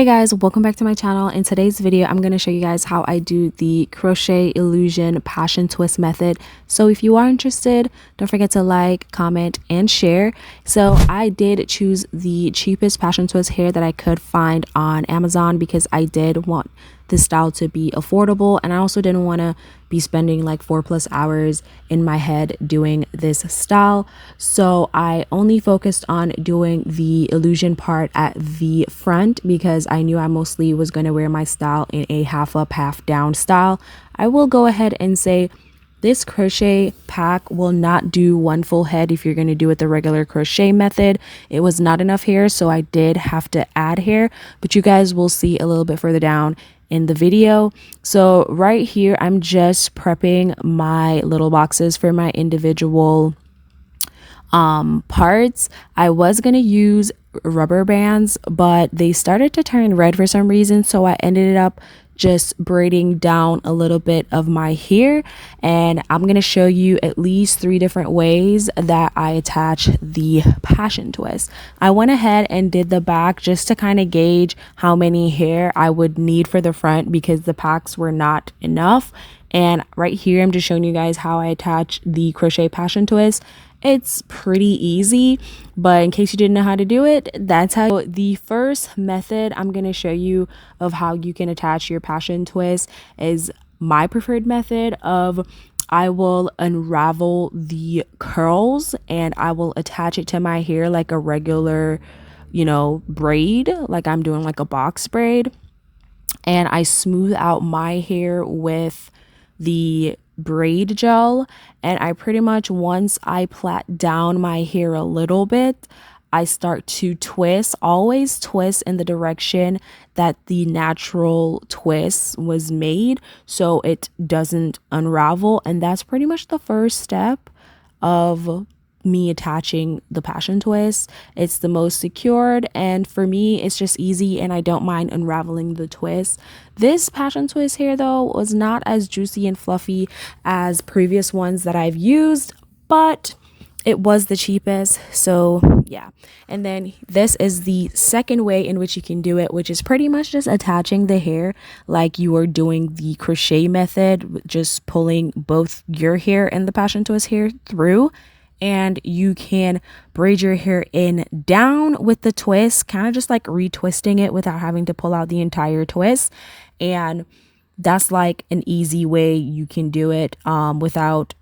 Hey guys, welcome back to my channel. In today's video, I'm going to show you guys how I do the crochet illusion passion twist method. So if you are interested, don't forget to like, comment, and share. So I did choose the cheapest passion twist hair that I could find on Amazon because I did want this style to be affordable, and I also didn't want to be spending like 4+ hours in my head doing this style. So I only focused on doing the illusion part at the front because I knew I mostly was going to wear my style in a half up, half down style. I will go ahead and say this crochet pack will not do one full head if you're going to do it the regular crochet method. It was not enough hair, so I did have to add hair, but you guys will see a little bit further down in the video. So right here, I'm just prepping my little boxes for my individual parts. I was going to use rubber bands, but they started to turn red for some reason, so I ended up just braiding down a little bit of my hair, and I'm going to show you at least 3 different ways that I attach the passion twist. I went ahead and did the back just to kind of gauge how many hair I would need for the front because the packs were not enough. And right here, I'm just showing you guys how I attach the crochet passion twist. It's pretty easy, but in case you didn't know how to do it, that's how. So the first method I'm going to show you of how you can attach your passion twist is my preferred method of I will unravel the curls and I will attach it to my hair like a regular, braid, like I'm doing like a box braid. And I smooth out my hair with the braid gel, and I pretty much, once I plait down my hair a little bit, I start to twist. Always twist in the direction that the natural twist was made so it doesn't unravel, and that's pretty much the first step of me attaching the passion twist. It's the most secured, and for me it's just easy and I don't mind unraveling the twist. This passion twist here though was not as juicy and fluffy as previous ones that I've used, but it was the cheapest, so yeah. And then this is the second way in which you can do it, which is pretty much just attaching the hair like you are doing the crochet method, just pulling both your hair and the passion twist hair through. And you can braid your hair in down with the twist, kind of just like retwisting it without having to pull out the entire twist. And that's like an easy way you can do it without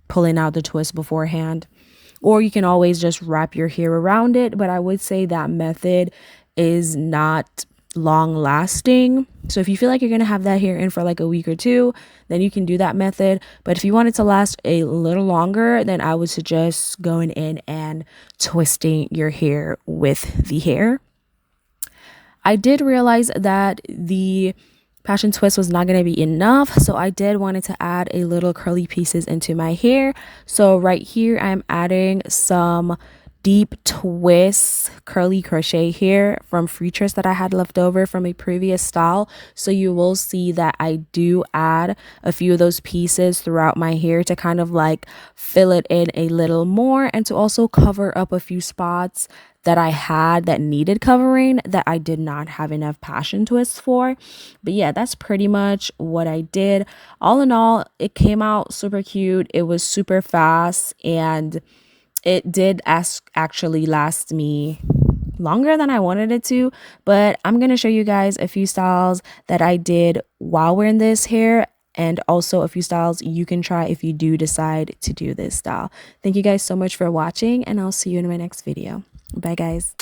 pulling out the twist beforehand. Or you can always just wrap your hair around it, but I would say that method is not long lasting. So if you feel like you're gonna have that hair in for like a week or 2, then you can do that method. But if you want it to last a little longer, then I would suggest going in and twisting your hair with the hair. I did realize that the passion twist was not going to be enough, so I did wanted to add a little curly pieces into my hair. So right here I'm adding some deep twist curly crochet hair from free twists that I had left over from a previous style. So you will see that I do add a few of those pieces throughout my hair to kind of like fill it in a little more, and to also cover up a few spots that I had that needed covering that I did not have enough passion twists for. But yeah, that's pretty much what I did. All in all, it came out super cute. It was super fast, and it did actually last me longer than I wanted it to. But I'm going to show you guys a few styles that I did while wearing this hair, and also a few styles you can try if you do decide to do this style. Thank you guys so much for watching, and I'll see you in my next video. Bye guys.